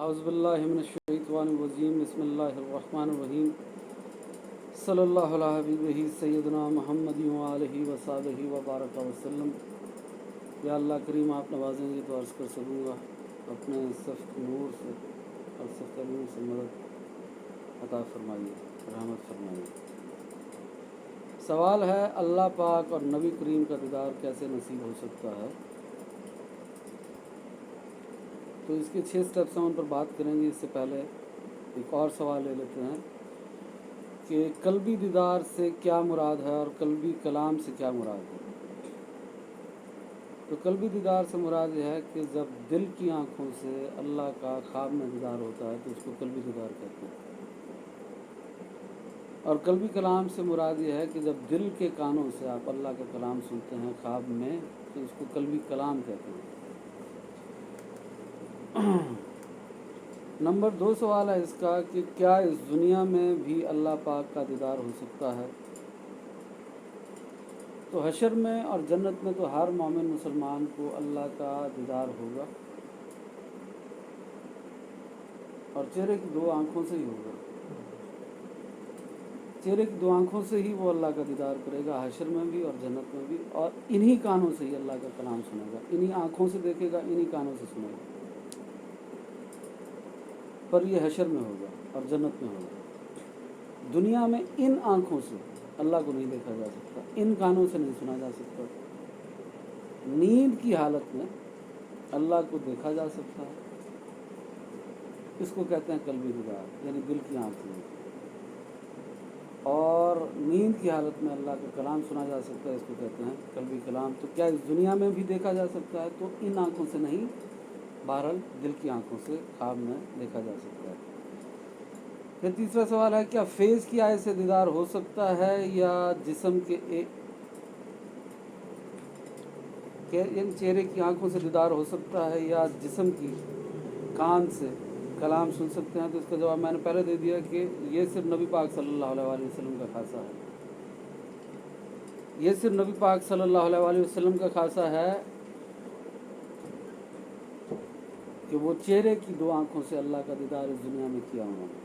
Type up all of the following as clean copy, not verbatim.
اعوذ باللہ من الشیطان الرجیم بسم اللہ الرحمن الرحیم صلی اللہ علیہ حبیبہ سیدنا محمد وآلہ وصحبہ وبارک وسلم۔ یا اللہ کریم آپ نوازیں گے تو عرض کر سکوں گا، اپنے صف نور سے اور صف نور سے مدد عطا فرمائیے، رحمت فرمائیے۔ سوال ہے اللہ پاک اور نبی کریم کا دیدار کیسے نصیب ہو سکتا ہے؟ تو اس کے 6 سٹیپس ہیں، ان پر بات کریں گے۔ اس سے پہلے ایک اور سوال لے لیتے ہیں کہ قلبی دیدار سے کیا مراد ہے اور قلبی کلام سے کیا مراد ہے؟ تو قلبی دیدار سے مراد یہ ہے کہ جب دل کی آنکھوں سے اللہ کا خواب میں دیدار ہوتا ہے تو اس کو قلبی دیدار کہتے ہیں، اور قلبی کلام سے مراد یہ ہے کہ جب دل کے کانوں سے آپ اللہ کا کلام سنتے ہیں خواب میں تو اس کو قلبی کلام کہتے ہیں۔ نمبر 2 سوال ہے اس کا کہ کیا اس دنیا میں بھی اللہ پاک کا دیدار ہو سکتا ہے؟ تو حشر میں اور جنت میں تو ہر مومن مسلمان کو اللہ کا دیدار ہوگا، اور چہرے کی 2 آنکھوں سے ہی ہوگا۔ چہرے کی 2 آنکھوں سے ہی وہ اللہ کا دیدار کرے گا، حشر میں بھی اور جنت میں بھی، اور انہی کانوں سے ہی اللہ کا کلام سنے گا، انہی آنکھوں سے دیکھے گا، انہی کانوں سے سنے گا۔ پر یہ حشر میں ہوگا اور جنت میں ہوگا۔ دنیا میں ان آنکھوں سے اللہ کو نہیں دیکھا جا سکتا، ان کانوں سے نہیں سنا جا سکتا۔ نیند کی حالت میں اللہ کو دیکھا جا سکتا ہے، اس کو کہتے ہیں قلبی دیدار، یعنی دل کی آنکھ میں۔ اور نیند کی حالت میں اللہ کا کلام سنا جا سکتا ہے، اس کو کہتے ہیں قلبی کلام۔ تو کیا اس دنیا میں بھی دیکھا جا سکتا ہے؟ تو ان آنکھوں سے نہیں، بہرحال دل کی آنکھوں سے خواب میں دیکھا جا سکتا ہے۔ پھر تیسرا سوال ہے کیا فیض کی آیت سے دیدار ہو سکتا ہے یا جسم کے یعنی چہرے کی آنکھوں سے دیدار ہو سکتا ہے یا جسم کی کان سے کلام سن سکتے ہیں؟ تو اس کا جواب میں نے پہلے دے دیا کہ یہ صرف نبی پاک صلی اللہ علیہ وسلم کا خاصہ ہے، یہ صرف نبی پاک صلی اللہ علیہ وسلم کا خاصہ ہے کہ وہ چہرے کی 2 آنکھوں سے اللہ کا دیدار اس دنیا میں کیا انہوں نے۔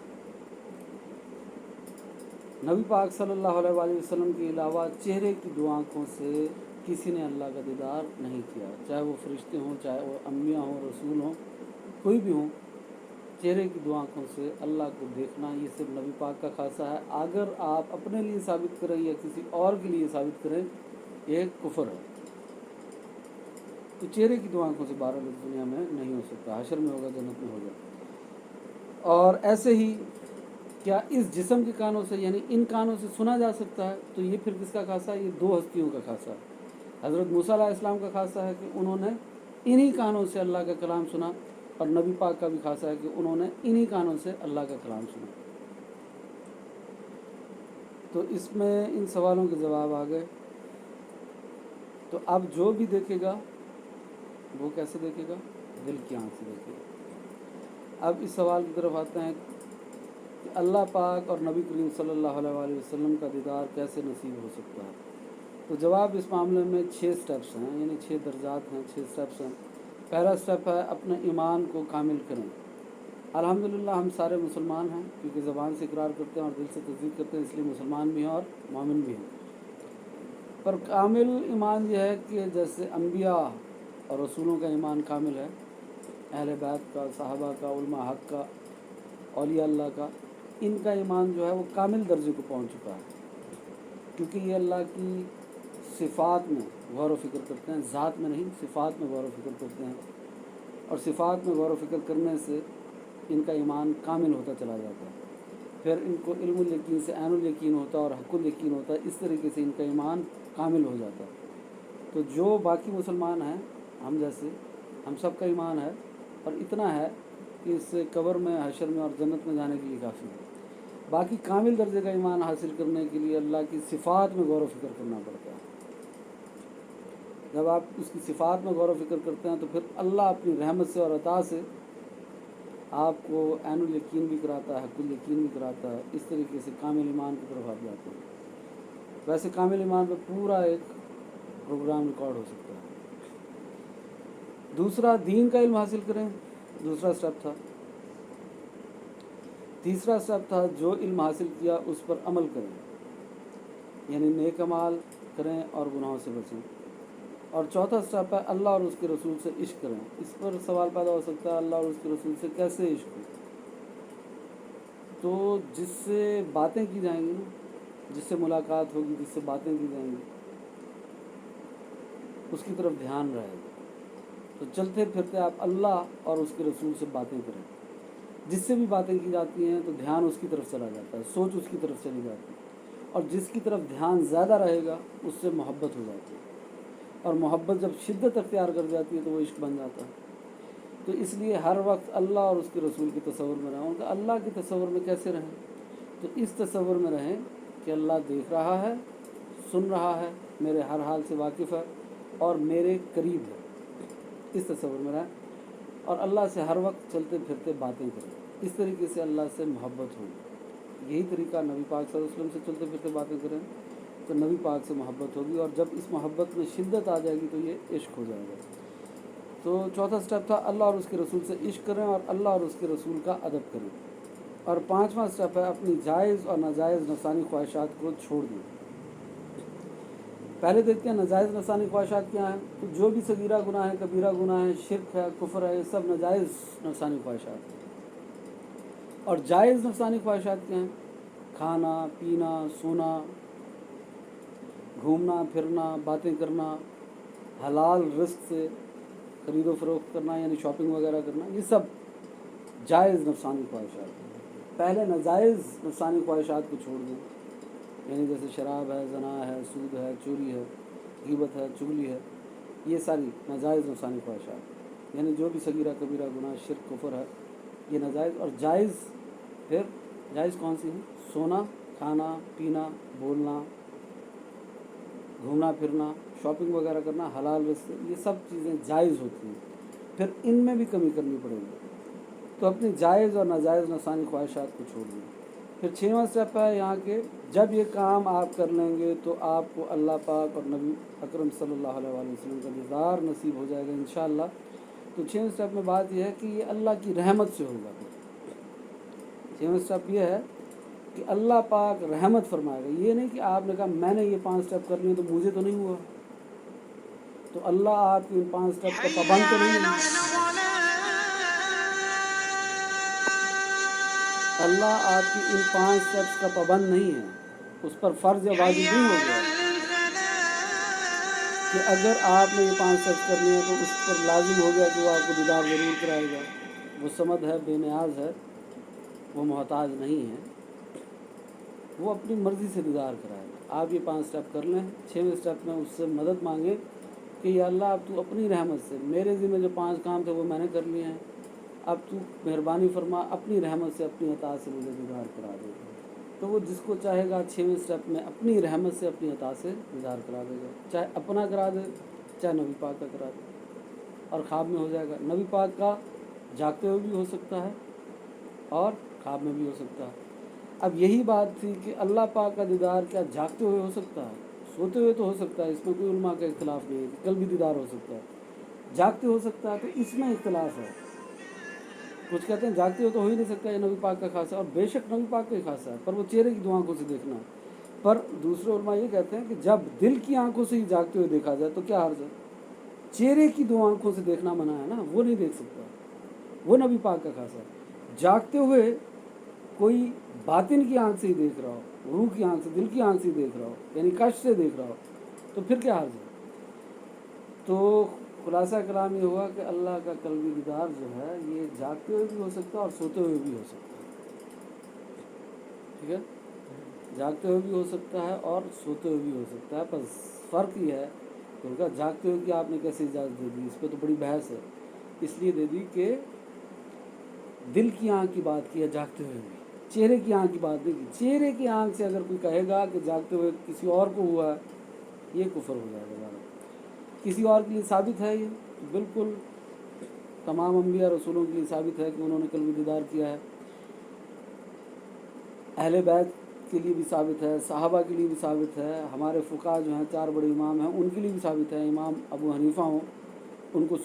نبی پاک صلی اللہ علیہ وسلم کے علاوہ چہرے کی 2 آنکھوں سے کسی نے اللہ کا دیدار نہیں کیا، چاہے وہ فرشتے ہوں، چاہے وہ انبیاء ہوں، رسول ہوں، کوئی بھی ہوں۔ چہرے کی 2 آنکھوں سے اللہ کو دیکھنا یہ صرف نبی پاک کا خاصہ ہے۔ اگر آپ اپنے لیے ثابت کریں یا کسی اور کے لیے ثابت کریں، یہ کفر ہے۔ تو چہرے کی 2 آنکھوں سے بہرحال اس دنیا میں نہیں ہو سکتا، حشر میں ہوگا، جنت میں ہوگا۔ اور ایسے ہی کیا اس جسم کے کانوں سے یعنی ان کانوں سے سنا جا سکتا ہے؟ تو یہ پھر کس کا خاصہ ہے؟ یہ 2 ہستیوں کا خاصہ ہے۔ حضرت موسیٰ علیہ السلام کا خاصہ ہے کہ انہوں نے انہی کانوں سے اللہ کا کلام سنا، اور نبی پاک کا بھی خاصہ ہے کہ انہوں نے انہی کانوں سے اللہ کا کلام سنا۔ تو اس میں ان سوالوں کے جواب آ گئے۔ تو اب جو بھی دیکھے گا وہ کیسے دیکھے گا؟ دل کی آنکھ سے دیکھے گا۔ اب اس سوال کی طرف آتے ہیں کہ اللہ پاک اور نبی کریم صلی اللہ علیہ وسلم کا دیدار کیسے نصیب ہو سکتا ہے؟ تو جواب اس معاملے میں 6 سٹیپس ہیں، یعنی 6 درجات ہیں، 6 سٹیپس ہیں۔ پہلا سٹیپ ہے اپنے ایمان کو کامل کریں۔ الحمدللہ ہم سارے مسلمان ہیں، کیونکہ زبان سے اقرار کرتے ہیں اور دل سے تصدیق کرتے ہیں، اس لیے مسلمان بھی ہیں اور مومن بھی ہیں۔ پر کامل ایمان یہ ہے کہ جیسے انبیاء اور رسولوں کا ایمان کامل ہے، اہل بیت کا، صحابہ کا، علماء حق کا، اولیاء اللہ کا، ان کا ایمان جو ہے وہ کامل درجے کو پہنچ چکا ہے، کیونکہ یہ اللہ کی صفات میں غور و فکر کرتے ہیں، ذات میں نہیں، صفات میں غور و فکر کرتے ہیں، اور صفات میں غور و فکر کرنے سے ان کا ایمان کامل ہوتا چلا جاتا ہے۔ پھر ان کو علم الیقین سے عین الیقین ہوتا ہے اور حق الیقین ہوتا ہے، اس طریقے سے ان کا ایمان کامل ہو جاتا ہے۔ تو جو باقی مسلمان ہیں ہم جیسے، ہم سب کا ایمان ہے، اور اتنا ہے کہ اس سے قبر میں، حشر میں اور جنت میں جانے کے لیے کافی ہے۔ باقی کامل درجے کا ایمان حاصل کرنے کے لیے اللہ کی صفات میں غور و فکر کرنا پڑتا ہے۔ جب آپ اس کی صفات میں غور و فکر کرتے ہیں تو پھر اللہ اپنی رحمت سے اور عطا سے آپ کو عین الیقین بھی کراتا ہے، حق الیقین بھی کراتا ہے، اس طریقے سے کامل ایمان کی طرف آپ جاتے ہیں۔ ویسے کامل ایمان پہ پورا ایک پروگرام ریکارڈ ہو سکتا ہے۔ دوسرا، دین کا علم حاصل کریں، دوسرا سٹیپ تھا۔ تیسرا اسٹیپ تھا جو علم حاصل کیا اس پر عمل کریں، یعنی نیک اعمال کریں اور گناہوں سے بچیں۔ اور چوتھا اسٹیپ ہے اللہ اور اس کے رسول سے عشق کریں۔ اس پر سوال پیدا ہو سکتا ہے اللہ اور اس کے رسول سے کیسے عشق ہو؟ تو جس سے باتیں کی جائیں گی، جس سے ملاقات ہوگی، جس سے باتیں کی جائیں گی، اس کی طرف دھیان رہے گا۔ تو چلتے پھرتے آپ اللہ اور اس کے رسول سے باتیں کریں۔ جس سے بھی باتیں کی جاتی ہیں تو دھیان اس کی طرف چلا جاتا ہے، سوچ اس کی طرف چلی جاتی ہے، اور جس کی طرف دھیان زیادہ رہے گا اس سے محبت ہو جاتی ہے، اور محبت جب شدت اختیار کر جاتی ہے تو وہ عشق بن جاتا ہے۔ تو اس لیے ہر وقت اللہ اور اس کے رسول کے تصور میں رہیں۔ ان کا اللہ کے تصور میں کیسے رہیں؟ تو اس تصور میں رہیں کہ اللہ دیکھ رہا ہے، سن رہا ہے، میرے ہر حال سے واقف ہے اور میرے قریب ہے۔ اس تصور میں رہیں اور اللہ سے ہر وقت چلتے پھرتے باتیں کریں۔ اس طریقے سے اللہ سے محبت ہوگی۔ یہی طریقہ نبی پاک صلی اللہ علیہ وسلم سے چلتے پھرتے باتیں کریں تو نبی پاک سے محبت ہوگی، اور جب اس محبت میں شدت آ جائے گی تو یہ عشق ہو جائے گا۔ تو چوتھا اسٹیپ تھا اللہ اور اس کے رسول سے عشق کریں اور اللہ اور اس کے رسول کا ادب کریں۔ اور پانچواں اسٹیپ ہے اپنی جائز اور ناجائز نفسانی خواہشات کو چھوڑ دیں۔ پہلے دیکھتے ہیں ناجائز نفسانی خواہشات کیا ہیں۔ تو جو بھی صغیرہ گناہ ہے، کبیرہ گناہ ہے، شرک ہے، کفر ہے، یہ سب ناجائز نفسانی خواہشات ہیں۔ اور جائز نفسانی خواہشات کیا ہیں؟ کھانا، پینا، سونا، گھومنا پھرنا، باتیں کرنا، حلال رزق سے خرید و فروخت کرنا یعنی شاپنگ وغیرہ کرنا، یہ سب جائز نفسانی خواہشات ہیں۔ پہلے ناجائز نفسانی خواہشات کو چھوڑ دیں، یعنی جیسے شراب ہے، زنا ہے، سود ہے، چوری ہے، غیبت ہے، چغلی ہے، یہ ساری ناجائز نفسانی خواہشات، یعنی جو بھی صغیرہ کبیرہ گناہ، شرک، کفر ہے، یہ ناجائز۔ اور جائز، پھر جائز کون سی ہیں؟ سونا، کھانا، پینا، بولنا، گھومنا پھرنا، شاپنگ وغیرہ کرنا، حلال رزق، یہ سب چیزیں جائز ہوتی ہیں۔ پھر ان میں بھی کمی کرنی پڑے گی، تو اپنی جائز اور ناجائز نفسانی خواہشات کو چھوڑ دیں۔ پھر 6واں اسٹیپ ہے یہاں کے، جب یہ کام آپ کر لیں گے تو آپ کو اللہ پاک اور نبی اکرم صلی اللہ علیہ وآلہ وسلم کا دیدار نصیب ہو جائے گا انشاءاللہ۔ تو 6ویں اسٹیپ میں بات یہ ہے کہ یہ اللہ کی رحمت سے ہوگا۔ 6واں اسٹیپ یہ ہے کہ اللہ پاک رحمت فرمائے گا۔ یہ نہیں کہ آپ نے کہا میں نے یہ 5 اسٹیپ کر لیے تو مجھے تو نہیں ہوا، تو اللہ آپ کی ان 5 اسٹیپ کا پابند تو نہیں ہے۔ اللہ آپ کی ان 5 اسٹیپس کا پابند نہیں ہے، اس پر فرض یا واجب نہیں ہو گیا کہ اگر آپ نے یہ 5 اسٹیپس کر لیے ہیں تو اس پر لازم ہو گیا کہ وہ آپ کو دیدار ضرور کرائے گا۔ وہ صمد ہے، بے نیاز ہے، وہ محتاج نہیں ہے، وہ اپنی مرضی سے دیدار کرائے گا۔ آپ یہ 5 اسٹیپ کر لیں۔ 6ویں اسٹیپ میں اس سے مدد مانگیں کہ یا اللہ اب تو اپنی رحمت سے، میرے ذمہ جو 5 کام تھے وہ میں نے کر لیے ہیں، اب تو مہربانی فرما اپنی رحمت سے، اپنی عطا سے مجھے دیدار کرا دے گا۔ تو وہ جس کو چاہے گا 6ویں اسٹیپ میں اپنی رحمت سے، اپنی عطا سے دیدار کرا دے گا، چاہے اپنا کرا دے، چاہے نبی پاک کا کرا دے، اور خواب میں ہو جائے گا۔ نبی پاک کا جاگتے ہوئے بھی ہو سکتا ہے اور خواب میں بھی ہو سکتا ہے۔ اب یہی بات تھی کہ اللہ پاک کا دیدار کیا جاگتے ہوئے ہو سکتا ہے؟ سوتے ہوئے تو ہو سکتا ہے، اس میں کوئی علماء کا اختلاف نہیں ہے کہ کل بھی دیدار ہو سکتا ہے۔ جاگتے ہو سکتا ہے تو اس میں اختلاف ہے۔ کچھ کہتے ہیں جاگتے ہوئے تو ہو ہی نہیں سکتا، یہ نبی پاک کا خاصہ ہے، اور بے شک نبی پاک کا ہی خاصہ ہے، پر وہ چہرے کی 2 آنکھوں سے دیکھنا ہے۔ پر دوسرے علماء یہ کہتے ہیں کہ جب دل کی آنکھوں سے ہی جاگتے ہوئے دیکھا جائے تو کیا حرج ہے؟ چہرے کی 2 آنکھوں سے دیکھنا منع ہے نا، وہ نہیں دیکھ سکتا، وہ نبی پاک کا خاصہ ہے۔ جاگتے ہوئے کوئی باطن کی آنکھ سے ہی دیکھ رہا ہو، روح کی آنکھ سے، دل کی آنکھ سے دیکھ رہا ہو، یعنی کشف سے دیکھ رہا ہو، تو پھر کیا حرج ہے؟ تو خلاصہ کلام یہ ہوا کہ اللہ کا قلبی دیدار جو ہے یہ جاگتے ہوئے بھی ہو سکتا ہے اور سوتے ہوئے بھی ہو سکتا ہے، ٹھیک ہے؟ جاگتے ہوئے بھی ہو سکتا ہے اور سوتے ہوئے بھی ہو سکتا ہے، بس فرق یہ ہے کہ ان کا جاگتے ہوئے کہ آپ نے کیسے اجازت دے دی، اس پہ تو بڑی بحث ہے، اس لیے دے دی کہ دل کی آنکھ کی بات کی ہے، جاگتے ہوئے بھی، چہرے کی آنکھ کی بات نہیں کی۔ چہرے کی آنکھ سے اگر کوئی کہے گا کہ جاگتے ہوئے کسی اور کو ہوا ہے، یہ کفر ہو جائے گا۔ کسی اور کے لیے ثابت ہے یہ، بالکل تمام انبیاء رسولوں کے لیے ثابت ہے کہ انہوں نے قلبی دیدار کیا ہے، اہل بیت کے لیے بھی ثابت ہے، صحابہ کے لیے بھی ثابت ہے، ہمارے فقہا جو ہیں 4 بڑے امام ہیں ان کے لیے بھی ثابت ہے۔ امام ابو حنیفہ ہوں، ان کو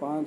5